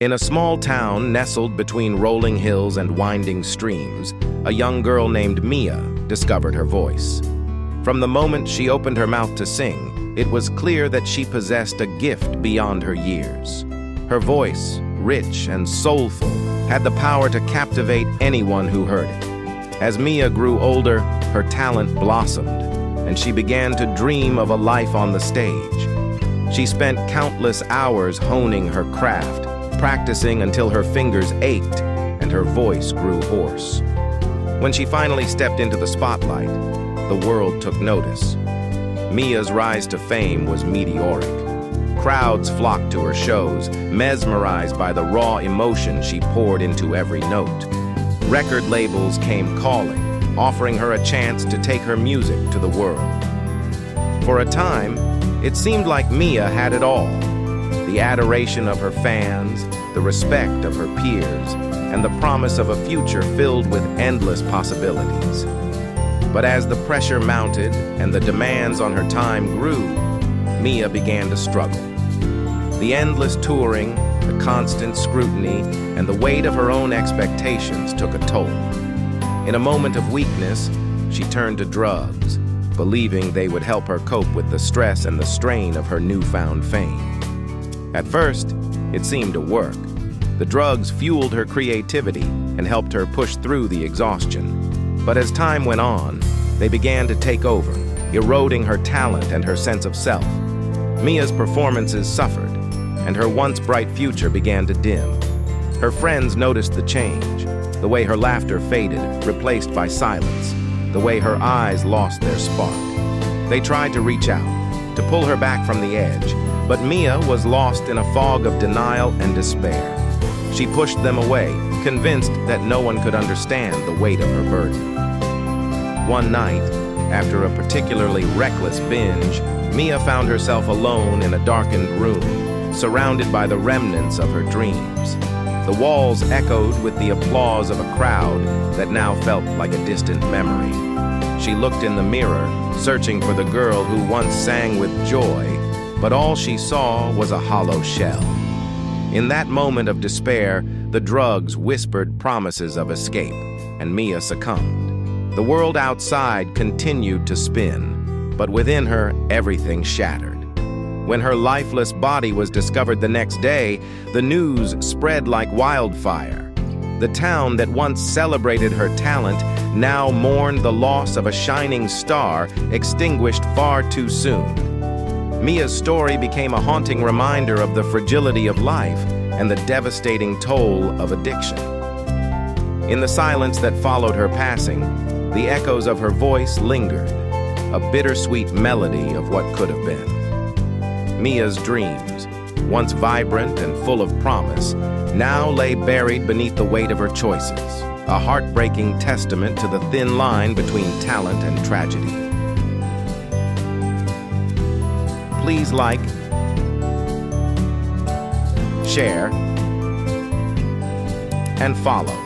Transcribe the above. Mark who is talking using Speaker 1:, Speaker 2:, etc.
Speaker 1: In a small town nestled between rolling hills and winding streams, a young girl named Mia discovered her voice. From the moment she opened her mouth to sing, it was clear that she possessed a gift beyond her years. Her voice, rich and soulful, had the power to captivate anyone who heard it. As Mia grew older, her talent blossomed, and she began to dream of a life on the stage. She spent countless hours honing her craft, practicing until her fingers ached and her voice grew hoarse. When she finally stepped into the spotlight, the world took notice. Mia's rise to fame was meteoric. Crowds flocked to her shows, mesmerized by the raw emotion she poured into every note. Record labels came calling, offering her a chance to take her music to the world. For a time, it seemed like Mia had it all: the adoration of her fans, the respect of her peers, and the promise of a future filled with endless possibilities. But as the pressure mounted and the demands on her time grew, Mia began to struggle. The endless touring, the constant scrutiny, and the weight of her own expectations took a toll. In a moment of weakness, she turned to drugs, believing they would help her cope with the stress and the strain of her newfound fame. At first, it seemed to work. The drugs fueled her creativity and helped her push through the exhaustion. But as time went on, they began to take over, eroding her talent and her sense of self. Mia's performances suffered, and her once bright future began to dim. Her friends noticed the change, the way her laughter faded, replaced by silence, the way her eyes lost their spark. They tried to reach out, to pull her back from the edge, but Mia was lost in a fog of denial and despair. She pushed them away, convinced that no one could understand the weight of her burden. One night, after a particularly reckless binge, Mia found herself alone in a darkened room, surrounded by the remnants of her dreams. The walls echoed with the applause of a crowd that now felt like a distant memory. She looked in the mirror, searching for the girl who once sang with joy, but all she saw was a hollow shell. In that moment of despair, the drugs whispered promises of escape, and Mia succumbed. The world outside continued to spin, but within her, everything shattered. When her lifeless body was discovered the next day, the news spread like wildfire. The town that once celebrated her talent now mourned the loss of a shining star extinguished far too soon. Mia's story became a haunting reminder of the fragility of life and the devastating toll of addiction. In the silence that followed her passing, the echoes of her voice lingered, a bittersweet melody of what could have been. Mia's dreams, once vibrant and full of promise, now lay buried beneath the weight of her choices, a heartbreaking testament to the thin line between talent and tragedy. Please like, share, and follow.